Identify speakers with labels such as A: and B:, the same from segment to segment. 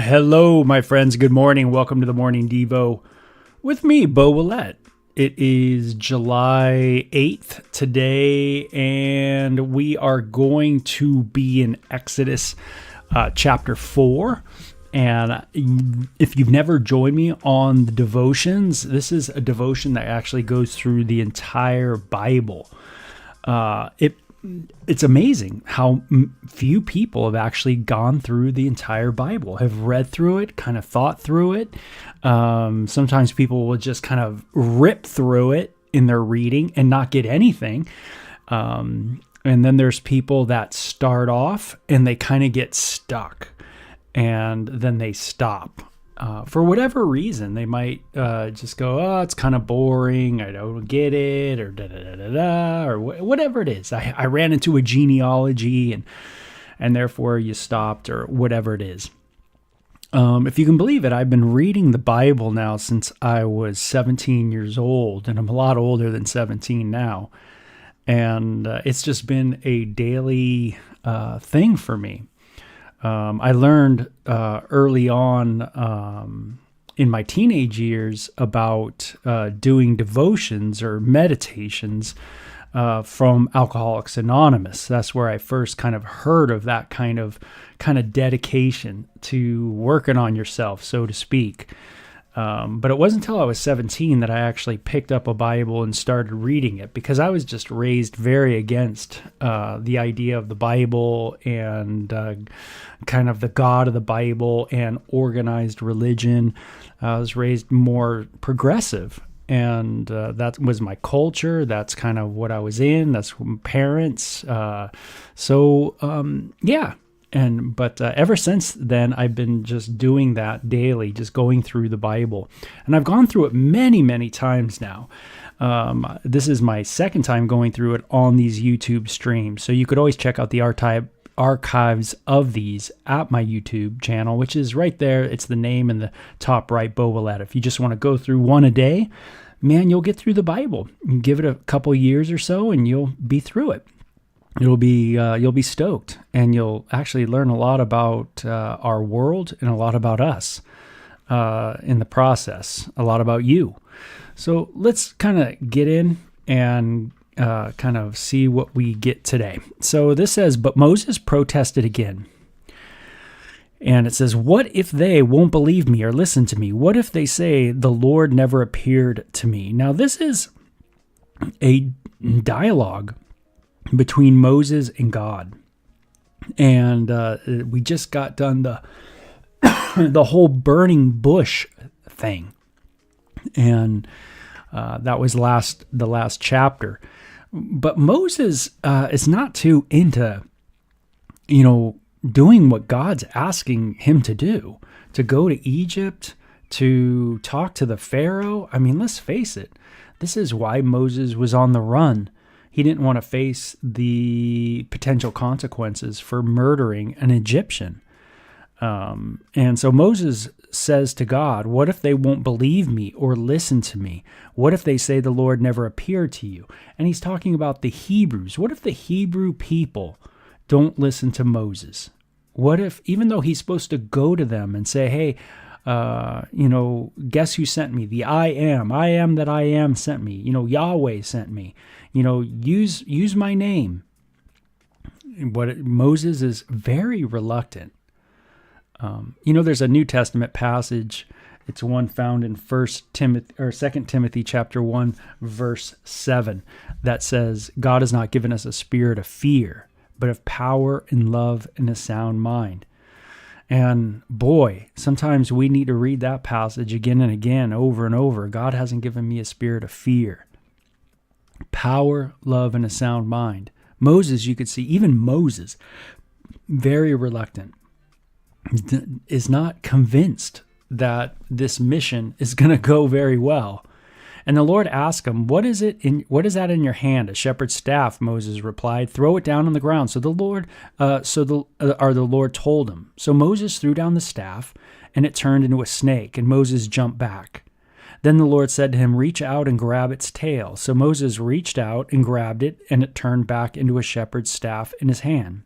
A: Hello, my friends. Good morning. Welcome to the Morning Devo with me, Beau. It is July 8th today, and we are going to be in Exodus chapter 4. And if you've never joined me on the devotions, this is a devotion that actually goes through the entire Bible. It's amazing how few people have actually gone through the entire Bible, have read through it, kind of thought through it. Sometimes people will just kind of rip through it in their reading and not get anything. And then there's people that start off and they kind of get stuck and then they stop. For whatever reason, they might just go, oh, it's kind of boring, I don't get it, or da-da-da-da-da, or whatever it is. I ran into a genealogy, and therefore you stopped, or whatever it is. If you can believe it, I've been reading the Bible now since I was 17 years old, and I'm a lot older than 17 now. And it's just been a daily thing for me. I learned early on in my teenage years about doing devotions or meditations from Alcoholics Anonymous. That's where I first kind of heard of that kind of dedication to working on yourself, so to speak. But it wasn't until I was 17 that I actually picked up a Bible and started reading it, because I was just raised very against the idea of the Bible and kind of the God of the Bible and organized religion. I was raised more progressive, and that was my culture. That's kind of what I was in. That's parents. But ever since then, I've been just doing that daily, just going through the Bible. And I've gone through it many, many times now. This is my second time going through it on these YouTube streams. So you could always check out the archives of these at my YouTube channel, which is right there. It's the name in the top right, Beau. If you just want to go through one a day, man, you'll get through the Bible. Give it a couple years or so, and you'll be through it. You'll be stoked, and you'll actually learn a lot about our world and a lot about us in the process, a lot about you. So let's kind of get in and kind of see what we get today. So this says, but Moses protested again. And it says, what if they won't believe me or listen to me? What if they say the Lord never appeared to me? Now this is a dialogue between Moses and God. And we just got done the whole burning bush thing. And that was the last chapter. But Moses is not too into, doing what God's asking him to do, to go to Egypt, to talk to the Pharaoh. I mean, let's face it. This is why Moses was on the run. He didn't want to face the potential consequences for murdering an Egyptian. And so Moses says to God, what if they won't believe me or listen to me? What if they say the Lord never appeared to you? And he's talking about the Hebrews. What if the Hebrew people don't listen to Moses? What if, even though he's supposed to go to them and say, hey, guess who sent me? The I am that I am sent me. Yahweh sent me. Use my name. Moses is very reluctant. There's a New Testament passage. It's one found in 2 Timothy chapter 1, verse 7, that says, God has not given us a spirit of fear, but of power and love and a sound mind. And boy, sometimes we need to read that passage again and again, over and over. God hasn't given me a spirit of fear. Power, love, and a sound mind. Moses, you could see, even Moses, very reluctant, is not convinced that this mission is going to go very well. And the Lord asked him, what is that in your hand? A shepherd's staff, Moses replied. Throw it down on the ground. So the Lord told him. So Moses threw down the staff, and it turned into a snake, and Moses jumped back. Then the Lord said to him, reach out and grab its tail. So Moses reached out and grabbed it, and it turned back into a shepherd's staff in his hand.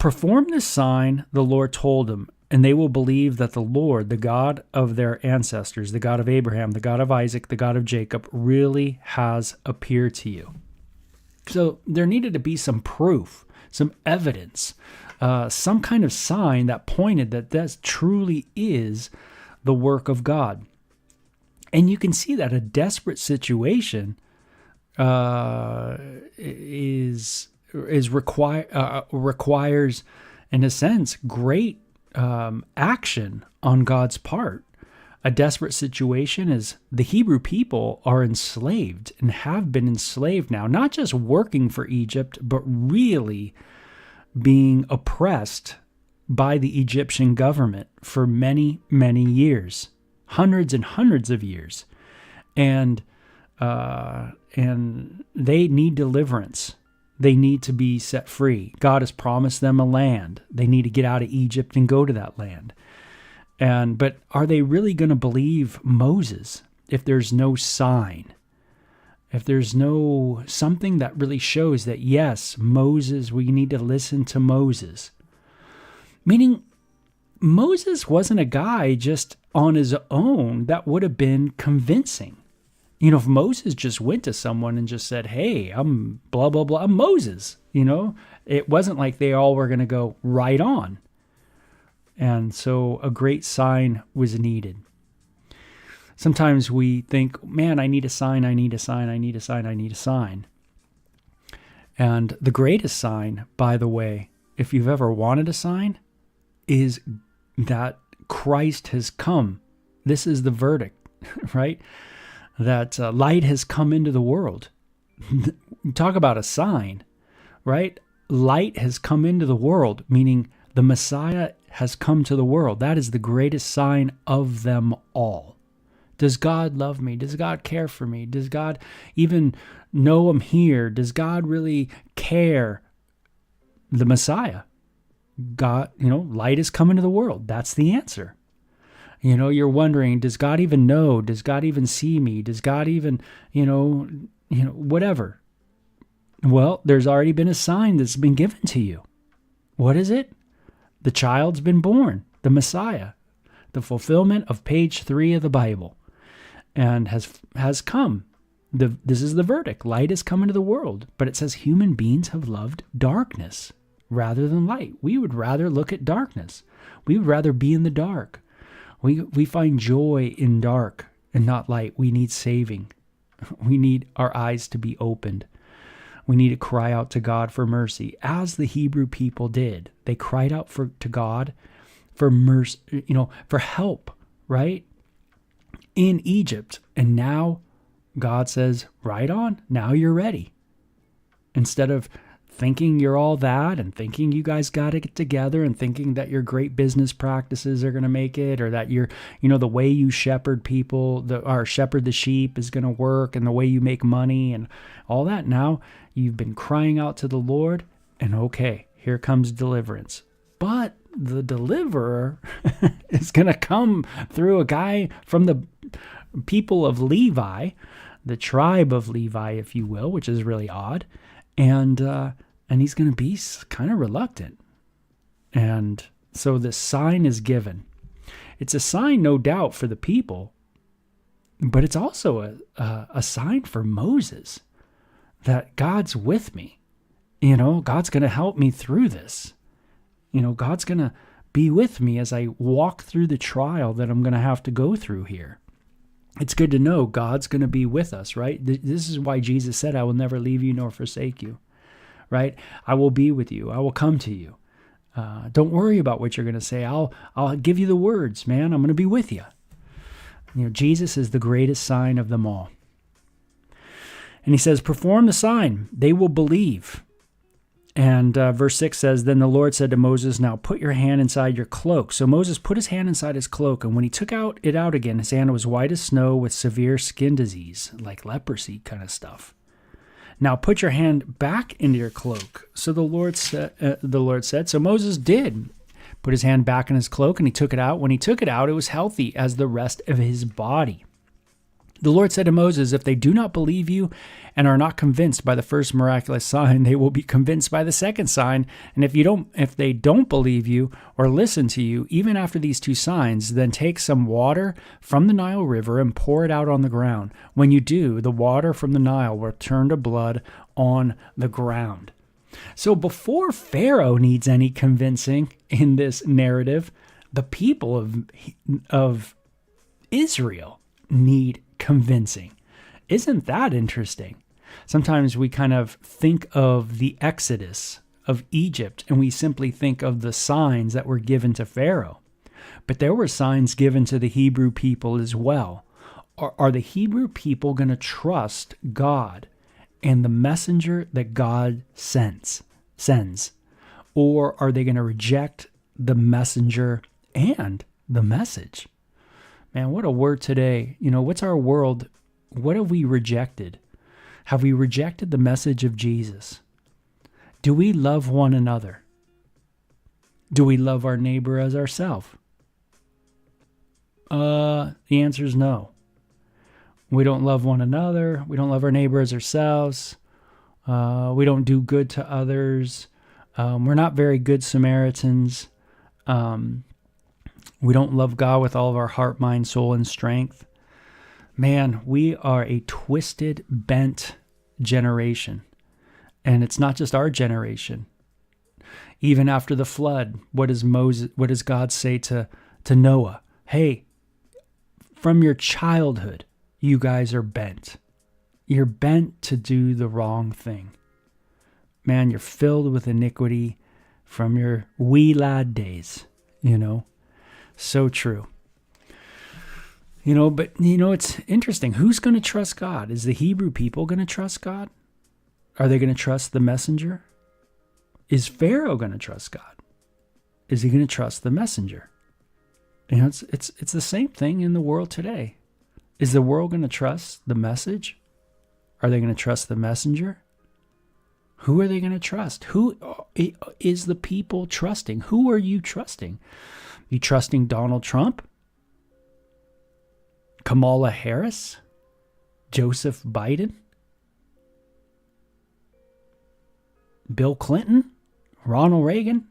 A: Perform this sign, the Lord told him, and they will believe that the Lord, the God of their ancestors, the God of Abraham, the God of Isaac, the God of Jacob, really has appeared to you. So there needed to be some proof, some evidence, some kind of sign that pointed that this truly is the work of God. And you can see that a desperate situation requires, in a sense, great action on God's part. A desperate situation is the Hebrew people are enslaved and have been enslaved now, not just working for Egypt, but really being oppressed by the Egyptian government for many, many years, hundreds and hundreds of years. And they need deliverance. They need to be set free. God has promised them a land. They need to get out of Egypt and go to that land. But are they really going to believe Moses if there's no sign? If there's no something that really shows that, yes, Moses, we need to listen to Moses. Meaning, Moses wasn't a guy just on his own that would have been convincing. If Moses just went to someone and just said, hey, I'm blah, blah, blah, I'm Moses, it wasn't like they all were going to go right on. And so a great sign was needed. Sometimes we think, man, I need a sign, I need a sign, I need a sign, I need a sign. And the greatest sign, by the way, if you've ever wanted a sign, is that Christ has come. This is the verdict, right? That light has come into the world. Talk about a sign, right? Light has come into the world, meaning the Messiah has come to the world. That is the greatest sign of them all. Does God love me? Does God care for me? Does God even know I'm here? Does God really care? The Messiah. God, light has come into the world. That's the answer. You're wondering, does God even know? Does God even see me? Does God even, whatever. Well, there's already been a sign that's been given to you. What is it? The child's been born, the Messiah, the fulfillment of page 3 of the Bible, and has come. This is the verdict. Light has come into the world, but it says human beings have loved darkness rather than light. We would rather look at darkness. We would rather be in the dark. We find joy in dark and not light. We need saving. We need our eyes to be opened. We need to cry out to God for mercy, as the Hebrew people did. They cried out to God for mercy, for help, right? In Egypt. And now God says, right on, now you're ready. Instead of thinking you're all that and thinking you guys got to get together and thinking that your great business practices are going to make it, or that you're, the way you shepherd people or shepherd the sheep is going to work, and the way you make money and all that. Now you've been crying out to the Lord, and okay, here comes deliverance. But the deliverer is going to come through a guy from the people of Levi, the tribe of Levi, if you will, which is really odd. And he's going to be kind of reluctant. And so the sign is given. It's a sign, no doubt, for the people, but it's also a sign for Moses that God's with me. God's going to help me through this. God's going to be with me as I walk through the trial that I'm going to have to go through here. It's good to know God's going to be with us, right? This is why Jesus said, I will never leave you nor forsake you, right? I will be with you. I will come to you. Don't worry about what you're going to say. I'll give you the words, man. I'm going to be with you. Jesus is the greatest sign of them all. And he says, perform the sign. They will believe. And verse 6 says, then the Lord said to Moses, now put your hand inside your cloak. So Moses put his hand inside his cloak, and when he took it out again, his hand was white as snow with severe skin disease, like leprosy kind of stuff. Now put your hand back into your cloak. So the Lord said, so Moses did put his hand back in his cloak, and he took it out. When he took it out, it was healthy as the rest of his body. The Lord said to Moses, if they do not believe you and are not convinced by the first miraculous sign, they will be convinced by the second sign. And if they don't believe you or listen to you, even after these two signs, then take some water from the Nile River and pour it out on the ground. When you do, the water from the Nile will turn to blood on the ground. So before Pharaoh needs any convincing in this narrative, the people of Israel need convincing. Isn't that interesting? Sometimes we kind of think of the Exodus of Egypt and we simply think of the signs that were given to Pharaoh. But there were signs given to the Hebrew people as well. Are the Hebrew people going to trust God and the messenger that God sends? Or are they going to reject the messenger and the message? Man, what a word today. What's our world? What have we rejected? Have we rejected the message of Jesus? Do we love one another? Do we love our neighbor as ourselves? The answer is no. We don't love one another. We don't love our neighbor as ourselves. We don't do good to others. We're not very good Samaritans. We don't love God with all of our heart, mind, soul, and strength. Man, we are a twisted, bent generation. And it's not just our generation. Even after the flood, what does God say to Noah? Hey, from your childhood, you guys are bent. You're bent to do the wrong thing. Man, you're filled with iniquity from your wee lad days, So true. But it's interesting. Who's going to trust God? Is the Hebrew people going to trust God? Are they going to trust the messenger? Is Pharaoh going to trust God? Is he going to trust the messenger? It's the same thing in the world today. Is the world going to trust the message? Are they going to trust the messenger? Who are they going to trust? Who is the people trusting? Who are you trusting? You trusting Donald Trump? Kamala Harris? Joseph Biden? Bill Clinton? Ronald Reagan?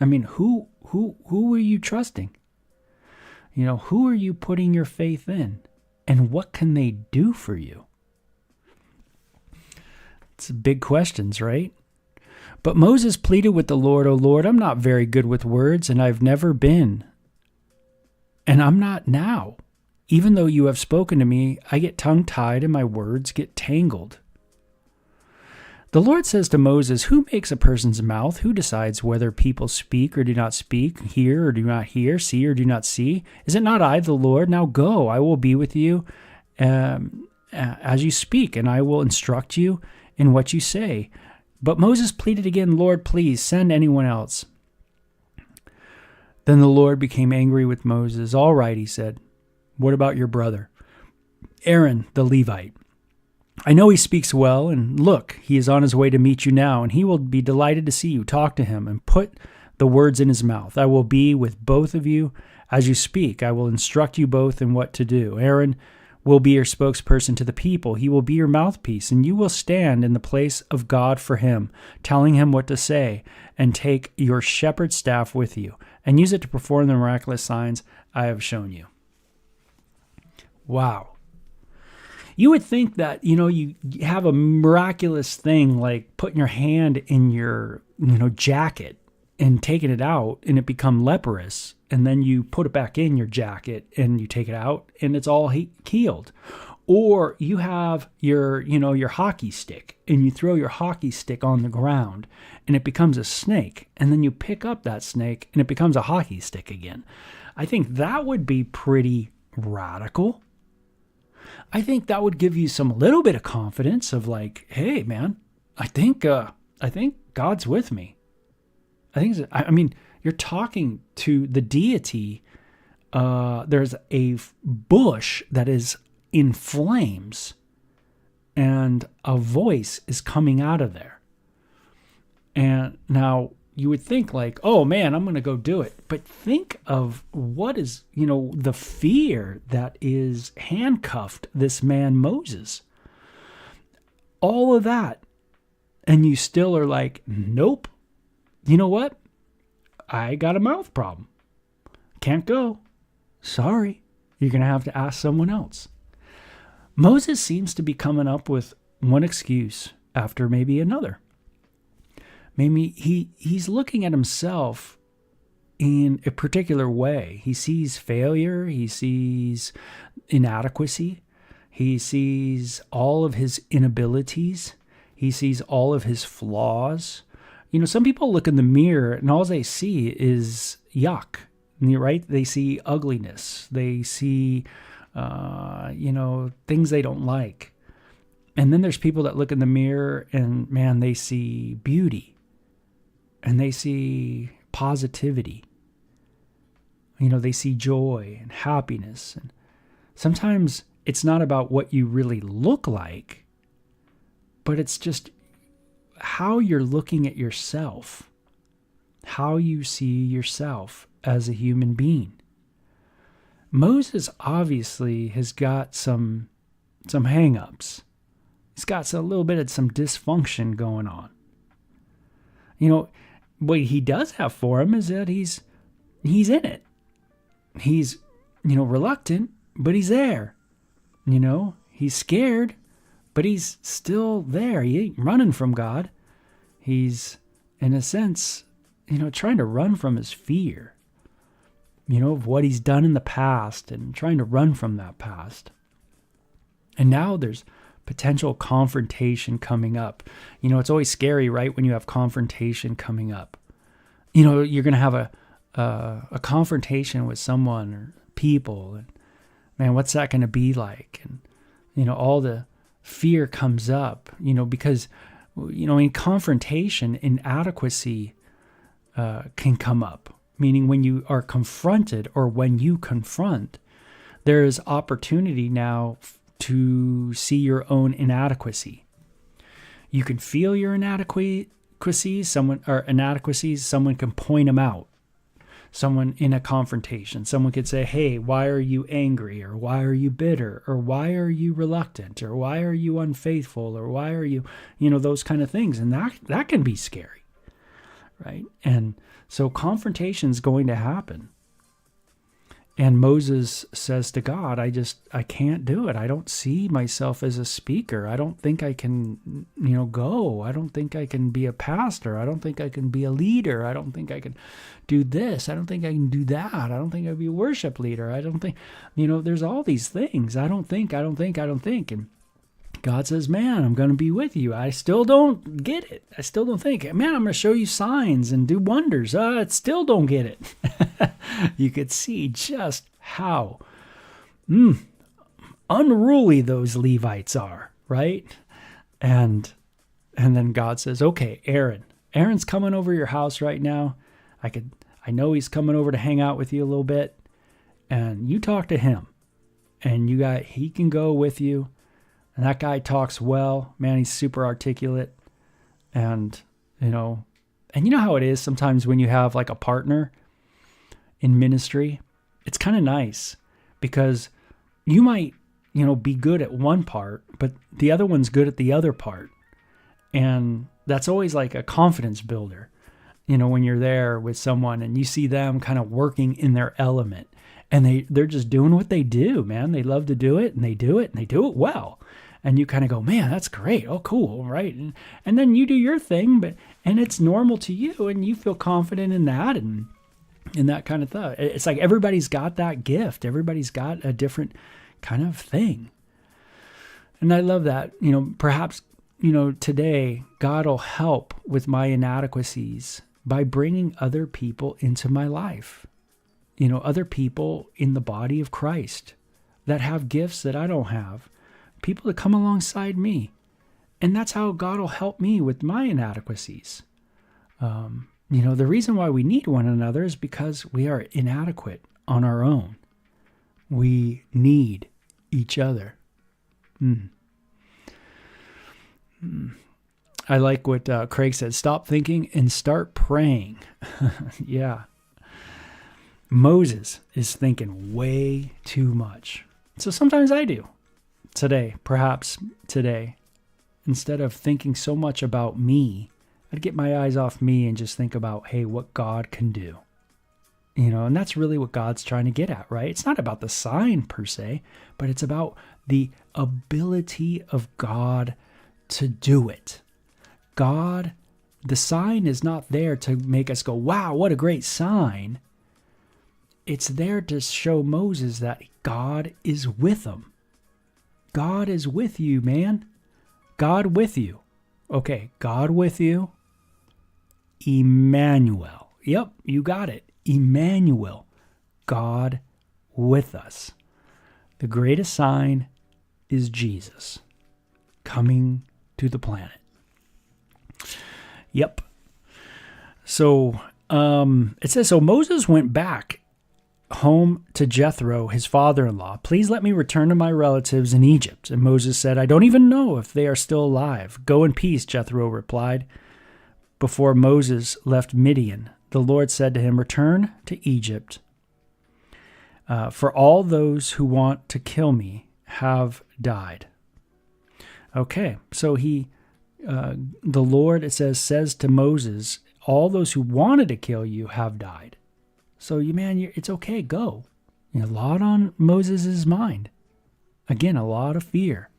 A: I mean, who are you trusting? Who are you putting your faith in? And what can they do for you? It's big questions, right? But Moses pleaded with the Lord, "O Lord, I'm not very good with words, and I've never been. And I'm not now. Even though you have spoken to me, I get tongue-tied and my words get tangled." The Lord says to Moses, "Who makes a person's mouth? Who decides whether people speak or do not speak, hear or do not hear, see or do not see? Is it not I, the Lord? Now go, I will be with you as you speak, and I will instruct you in what you say." But Moses pleaded again, "Lord, please send anyone else." Then the Lord became angry with Moses. "All right," he said. "What about your brother, Aaron the Levite? I know he speaks well, and look, he is on his way to meet you now, and he will be delighted to see you. Talk to him and put the words in his mouth. I will be with both of you as you speak. I will instruct you both in what to do. Aaron will be your spokesperson to the people. He will be your mouthpiece, and you will stand in the place of God for him, telling him what to say, and take your shepherd's staff with you, and use it to perform the miraculous signs I have shown you." Wow. You would think that, you have a miraculous thing like putting your hand in your, jacket and taking it out and it become leprous. And then you put it back in your jacket and you take it out and it's all healed. Or you have your hockey stick and you throw your hockey stick on the ground and it becomes a snake. And then you pick up that snake and it becomes a hockey stick again. I think that would be pretty radical. I think that would give you some little bit of confidence of like, hey man, I think God's with me. You're talking to the deity. There's a bush that is in flames and a voice is coming out of there. And now, you would think like, oh man, I'm going to go do it. But think of what is, the fear that is handcuffed this man Moses. All of that. And you still are like, nope. You know what? I got a mouth problem. Can't go. Sorry. You're going to have to ask someone else. Moses seems to be coming up with one excuse after maybe another. Maybe he's looking at himself in a particular way. He sees failure. He sees inadequacy. He sees all of his inabilities. He sees all of his flaws. Some people look in the mirror and all they see is yuck, right? They see ugliness. They see, things they don't like. And then there's people that look in the mirror and, man, they see beauty and they see positivity. They see joy and happiness. And sometimes it's not about what you really look like, but it's just how you're looking at yourself, how you see yourself as a human being. Moses obviously has got some hang-ups. He's got a little bit of some dysfunction going on. What he does have for him is that he's in it. He's, reluctant, but he's there. He's scared, but he's still there. He ain't running from God. He's, in a sense, trying to run from his fear, of what he's done in the past and trying to run from that past. And now there's potential confrontation coming up. It's always scary, right? When you have confrontation coming up, you're going to have a confrontation with someone or people, and man, what's that going to be like? And, all the fear comes up, because, in confrontation, inadequacy can come up, meaning when you are confronted or when you confront, there is opportunity now to see your own inadequacy. You can feel your inadequacies, someone can point them out. Someone in a confrontation, someone could say, hey, why are you angry? Or why are you bitter? Or why are you reluctant? Or why are you unfaithful? Or why are you, those kind of things. And that can be scary, right? And so confrontation is going to happen. And Moses says to God, I can't do it. I don't see myself as a speaker. I don't think I can, go. I don't think I can be a pastor. I don't think I can be a leader. I don't think I can do this. I don't think I can do that. I don't think I'd be a worship leader. I don't think, there's all these things. I don't think. And God says, man, I'm going to be with you. I still don't get it. I still don't think, man, I'm going to show you signs and do wonders. I still don't get it. You could see just how unruly those Levites are, right? And then God says, okay, Aaron's coming over your house right now. I know he's coming over to hang out with you a little bit, and you talk to him, and he can go with you. And that guy talks well, man, he's super articulate. And, you know how it is sometimes when you have like a partner in ministry, it's kind of nice because you might, be good at one part, but the other one's good at the other part. And that's always like a confidence builder, when you're there with someone and you see them kind of working in their element and they're just doing what they do, man. They love to do it and they do it well. And you kind of go, man, that's great. Oh, cool. Right. And then you do your thing, and it's normal to you and you feel confident in that and that kind of thing. It's like everybody's got that gift. Everybody's got a different kind of thing. And I love that, perhaps, today God will help with my inadequacies by bringing other people into my life, other people in the body of Christ that have gifts that I don't have. People to come alongside me. And that's how God will help me with my inadequacies. The reason why we need one another is because we are inadequate on our own. We need each other. I like what Craig said. Stop thinking and start praying. Yeah. Moses is thinking way too much. So sometimes I do. Perhaps today, instead of thinking so much about me, I'd get my eyes off me and just think about, hey, what God can do. And that's really what God's trying to get at, right? It's not about the sign per se, but it's about the ability of God to do it. God, the sign is not there to make us go, wow, what a great sign. It's there to show Moses that God is with him. God is with you, man. God with you. Okay, God with you. Emmanuel. Yep, you got it. Emmanuel. God with us. The greatest sign is Jesus coming to the planet. Yep. So it says, so Moses went back home to Jethro, his father-in-law. Please let me return to my relatives in Egypt. And Moses said, I don't even know if they are still alive. Go in peace, Jethro replied. Before Moses left Midian, the Lord said to him, return to Egypt, for all those who want to kill me have died. Okay, so the Lord, it says to Moses, all those who wanted to kill you have died. So it's okay, go. A lot on Moses' mind. Again, a lot of fear.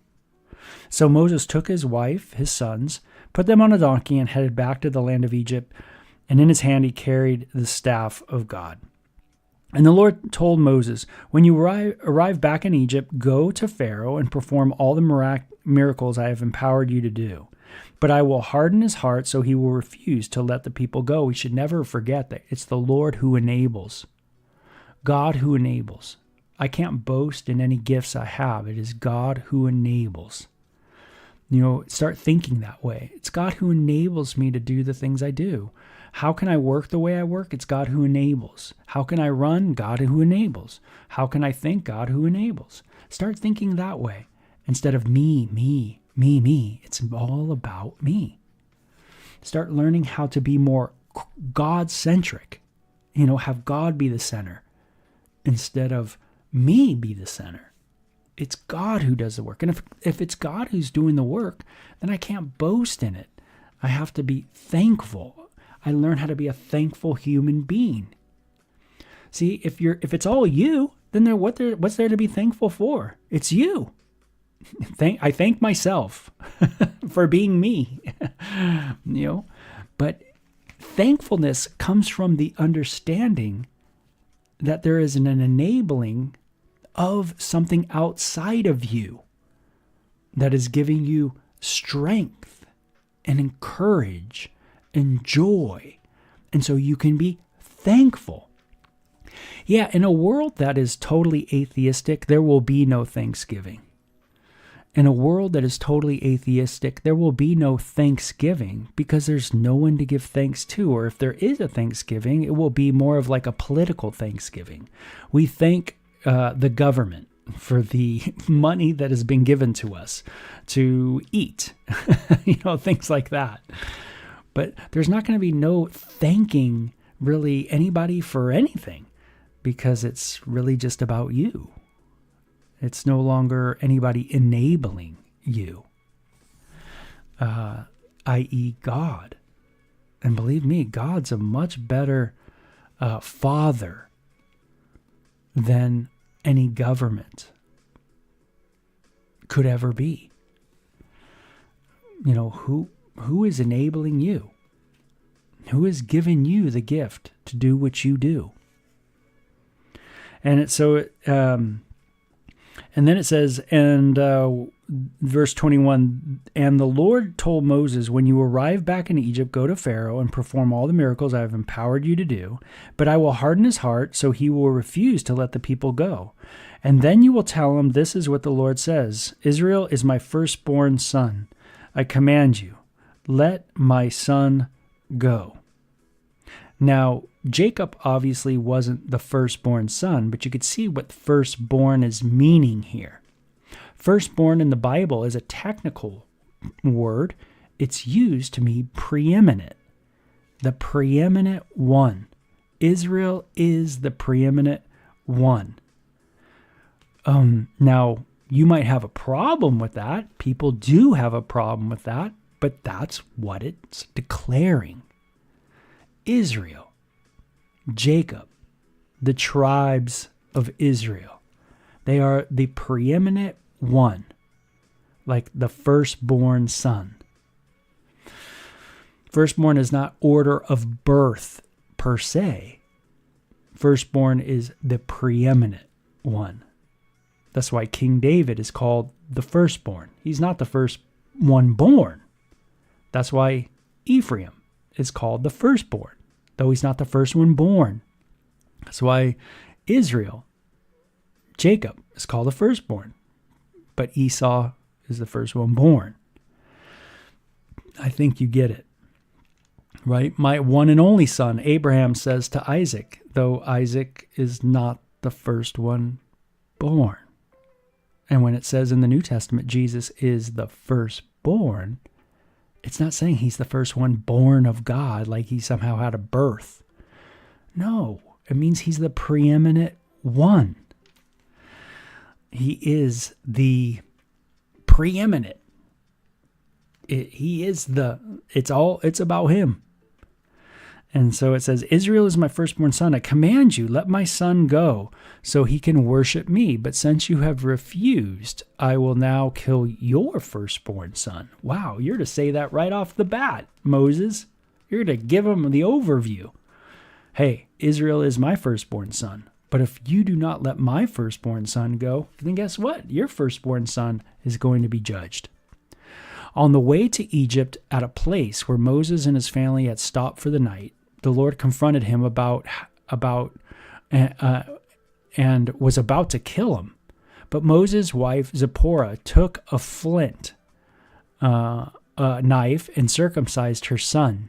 A: So Moses took his wife, his sons, put them on a donkey and headed back to the land of Egypt. And in his hand he carried the staff of God. And the Lord told Moses, when you arrive back in Egypt, go to Pharaoh and perform all the miracles I have empowered you to do. But I will harden his heart so he will refuse to let the people go. We should never forget that it's the Lord who enables. God who enables. I can't boast in any gifts I have. It is God who enables. Start thinking that way. It's God who enables me to do the things I do. How can I work the way I work? It's God who enables. How can I run? God who enables. How can I think? God who enables. Start thinking that way instead of me. It's all about me. Start learning how to be more God-centric. Have God be the center instead of me be the center. It's God who does the work. And if it's God who's doing the work, then I can't boast in it. I have to be thankful. I learn how to be a thankful human being. See, if it's all you, then what's there to be thankful for? It's you. I thank myself for being me. But thankfulness comes from the understanding that there is an enabling of something outside of you that is giving you strength and courage and joy. And so you can be thankful. Yeah, in a world that is totally atheistic, there will be no Thanksgiving. In a world that is totally atheistic, there will be no Thanksgiving because there's no one to give thanks to. Or if there is a Thanksgiving, it will be more of like a political Thanksgiving. We thank the government for the money that has been given to us to eat, things like that. But there's not going to be no thanking really anybody for anything because it's really just about you. It's no longer anybody enabling you, i.e. God. And believe me, God's a much better father than any government could ever be. Who is enabling you? Who has given you the gift to do what you do? And and then it says, verse 21, and the Lord told Moses, when you arrive back in Egypt, go to Pharaoh and perform all the miracles I have empowered you to do, but I will harden his heart so he will refuse to let the people go. And then you will tell him, this is what the Lord says, Israel is my firstborn son. I command you, let my son go. Now, Jacob obviously wasn't the firstborn son, but you could see what firstborn is meaning here. Firstborn in the Bible is a technical word, it's used to mean preeminent. The preeminent one. Israel is the preeminent one. Now, you might have a problem with that. People do have a problem with that, but that's what it's declaring. Israel, Jacob, the tribes of Israel. They are the preeminent one, like the firstborn son. Firstborn is not order of birth per se. Firstborn is the preeminent one. That's why King David is called the firstborn. He's not the first one born. That's why Ephraim is called the firstborn, though he's not the first one born. That's why Israel, Jacob, is called the firstborn, but Esau is the first one born. I think you get it, right? My one and only son, Abraham, says to Isaac, though Isaac is not the first one born. And when it says in the New Testament, Jesus is the firstborn, it's not saying he's the first one born of God, like he somehow had a birth. No, it means he's the preeminent one. He is the preeminent. It's about him. And so it says, Israel is my firstborn son. I command you, let my son go so he can worship me. But since you have refused, I will now kill your firstborn son. Wow, you're to say that right off the bat, Moses. You're to give him the overview. Hey, Israel is my firstborn son. But if you do not let my firstborn son go, then guess what? Your firstborn son is going to be judged. On the way to Egypt, at a place where Moses and his family had stopped for the night, the Lord confronted him and was about to kill him. But Moses' wife Zipporah took a flint knife and circumcised her son.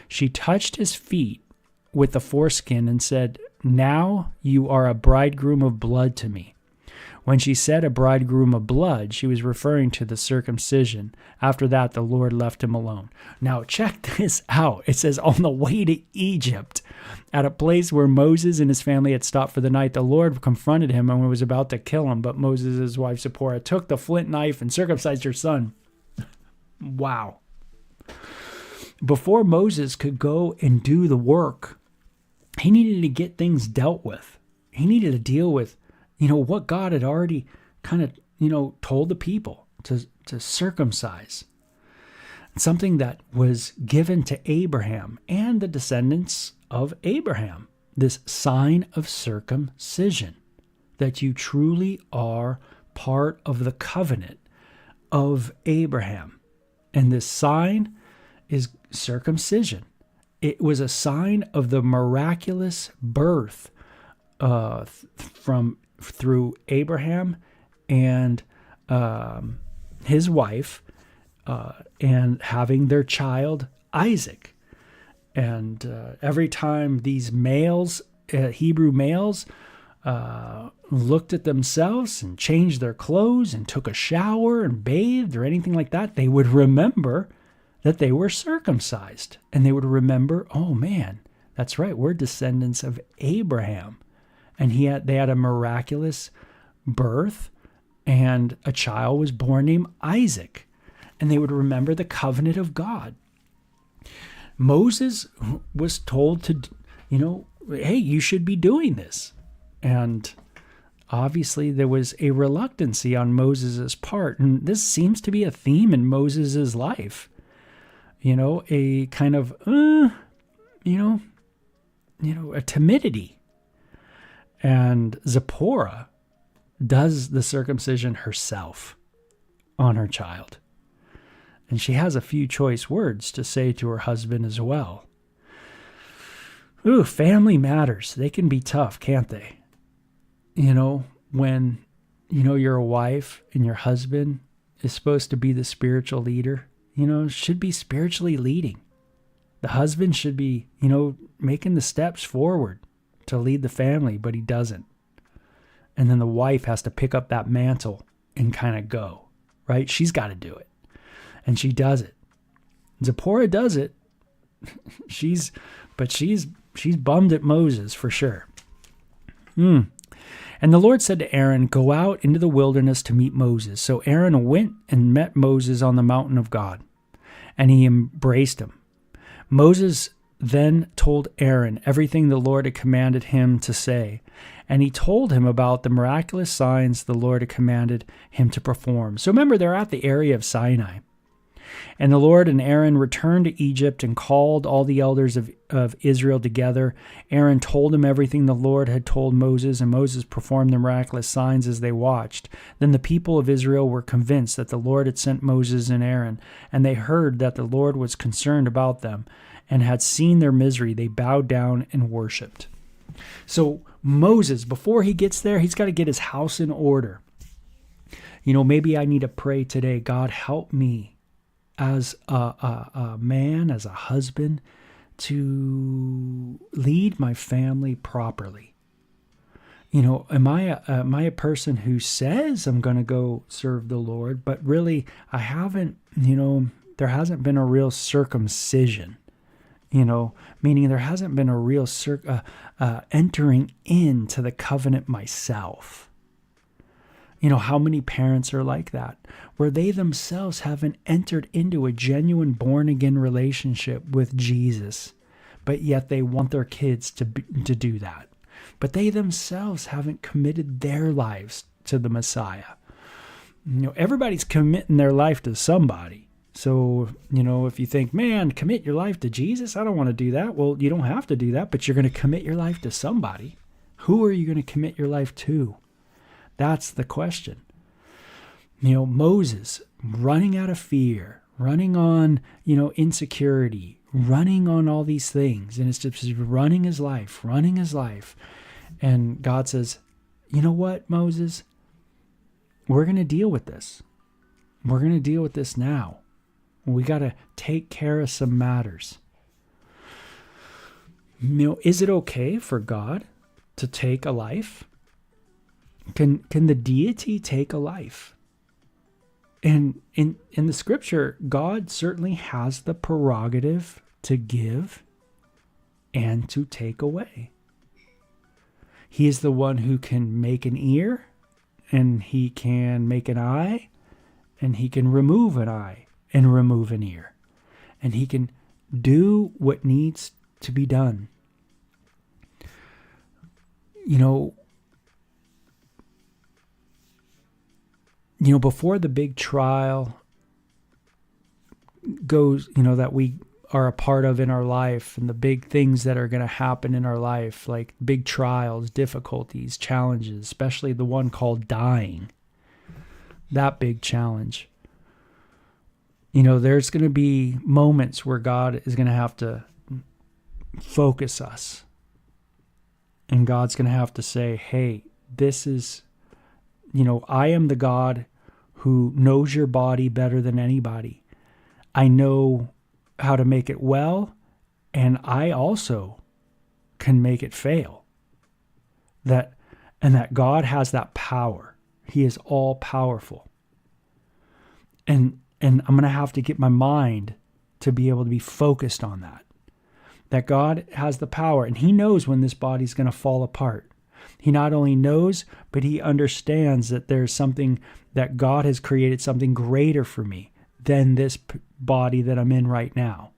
A: She touched his feet with the foreskin and said, "Now you are a bridegroom of blood to me." When she said a bridegroom of blood, she was referring to the circumcision. After that, the Lord left him alone. Now, check this out. It says, on the way to Egypt, at a place where Moses and his family had stopped for the night, the Lord confronted him and was about to kill him. But Moses' wife Zipporah took the flint knife and circumcised her son. Wow. Before Moses could go and do the work, he needed to get things dealt with. He needed to deal with what God had already kind of, told the people to circumcise. Something that was given to Abraham and the descendants of Abraham. This sign of circumcision. That you truly are part of the covenant of Abraham. And this sign is circumcision. It was a sign of the miraculous birth through Abraham and his wife and having their child Isaac. And every time these males, Hebrew males, looked at themselves and changed their clothes and took a shower and bathed or anything like that, they would remember that they were circumcised. And they would remember, oh man, that's right, we're descendants of Abraham. And they had a miraculous birth, and a child was born named Isaac. And they would remember the covenant of God. Moses was told to, hey, you should be doing this. And obviously there was a reluctancy on Moses' part. And this seems to be a theme in Moses' life. A kind of, a timidity. And Zipporah does the circumcision herself on her child. And she has a few choice words to say to her husband as well. Ooh, family matters. They can be tough, can't they? When, you're a wife and your husband is supposed to be the spiritual leader, should be spiritually leading. The husband should be, making the steps forward to lead the family, but he doesn't. And then the wife has to pick up that mantle and kind of go, right? She's got to do it. And she does it. Zipporah does it. she's bummed at Moses for sure. And the Lord said to Aaron, "Go out into the wilderness to meet Moses." So Aaron went and met Moses on the mountain of God, and he embraced him. Moses then told Aaron everything the Lord had commanded him to say, and he told him about the miraculous signs the Lord had commanded him to perform. So remember, they're at the area of Sinai. And the Lord and Aaron returned to Egypt and called all the elders of Israel together. Aaron told them everything the Lord had told Moses, and Moses performed the miraculous signs as they watched. Then the people of Israel were convinced that the Lord had sent Moses and Aaron, and they heard that the Lord was concerned about them and had seen their misery. They bowed down and worshipped. So Moses, before he gets there, he's got to get his house in order. Maybe I need to pray today, God, help me as a man, as a husband, to lead my family properly. Am I a person who says I'm going to go serve the Lord, but really I haven't, there hasn't been a real circumcision, meaning there hasn't been a real entering into the covenant myself. How many parents are like that, where they themselves haven't entered into a genuine born-again relationship with Jesus, but yet they want their kids to do that. But they themselves haven't committed their lives to the Messiah. Everybody's committing their life to somebody. So, if you think, man, commit your life to Jesus, I don't want to do that. Well, you don't have to do that, but you're going to commit your life to somebody. Who are you going to commit your life to? That's the question. Moses running out of fear, running on, insecurity, running on all these things. And it's just running his life. And God says, you know what, Moses? We're going to deal with this. We're going to deal with this now. We got to take care of some matters. Is it okay for God to take a life? Can the deity take a life? And in the scripture, God certainly has the prerogative to give and to take away. He is the one who can make an ear, and he can make an eye, and he can remove an eye and remove an ear. And he can do what needs to be done. Before the big trial goes, that we are a part of in our life, and the big things that are going to happen in our life, like big trials, difficulties, challenges, especially the one called dying, that big challenge. There's going to be moments where God is going to have to focus us. And God's going to have to say, hey, this is, I am the God who knows your body better than anybody. I know how to make it well, and I also can make it fail. That God has that power. He is all powerful. And I'm going to have to get my mind to be able to be focused on that. That God has the power, and he knows when this body's going to fall apart. He not only knows, but he understands that there's something that God has created, something greater for me than this body that I'm in right now.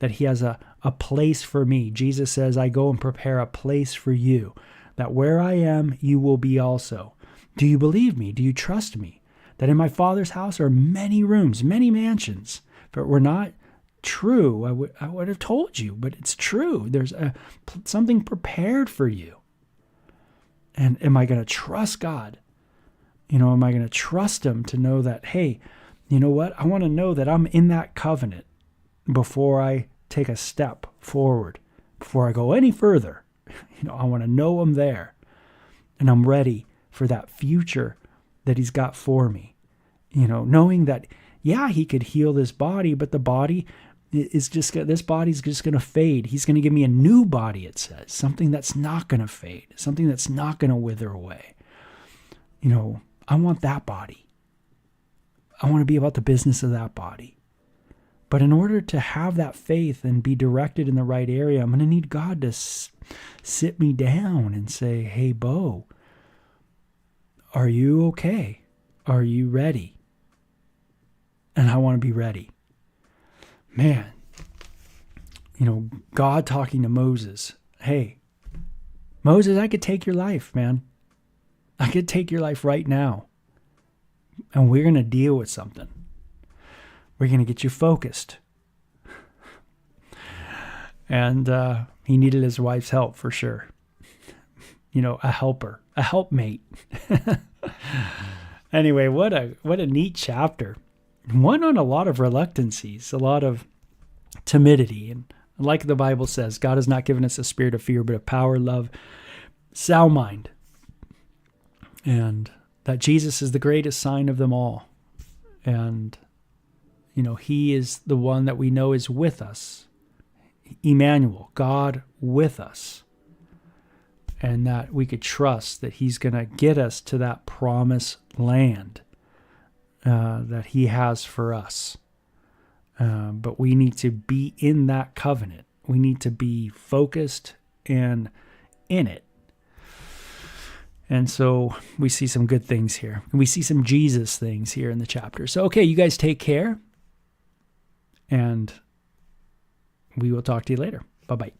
A: That he has a place for me. Jesus says, I go and prepare a place for you, that where I am, you will be also. Do you believe me? Do you trust me? That in my Father's house are many rooms, many mansions. If it were not true, I would have told you, but it's true. There's something prepared for you. And am I going to trust God? Am I going to trust him to know that, hey, you know what? I want to know that I'm in that covenant before I take a step forward, before I go any further. I want to know I'm there, and I'm ready for that future that he's got for me. Knowing that, yeah, he could heal this body, but the body this body's just going to fade. He's going to give me a new body, it says, something that's not going to fade, something that's not going to wither away. I want that body. I want to be about the business of that body. But in order to have that faith and be directed in the right area, I'm going to need God to sit me down and say, hey, Beau, are you okay? Are you ready? And I want to be ready. Man, God talking to Moses, hey, Moses, I could take your life, man. I could take your life right now. And we're going to deal with something. We're going to get you focused. And he needed his wife's help for sure. A helper, a helpmate. Anyway, what a neat chapter. One on a lot of reluctancies, a lot of timidity. And like the Bible says, God has not given us a spirit of fear, but of power, love, sound mind. And that Jesus is the greatest sign of them all. And, he is the one that we know is with us. Emmanuel, God with us. And that we could trust that he's going to get us to that promised land that he has for us. But we need to be in that covenant. We need to be focused and in it. And so we see some good things here. We see some Jesus things here in the chapter. So, okay, you guys take care. And we will talk to you later. Bye-bye.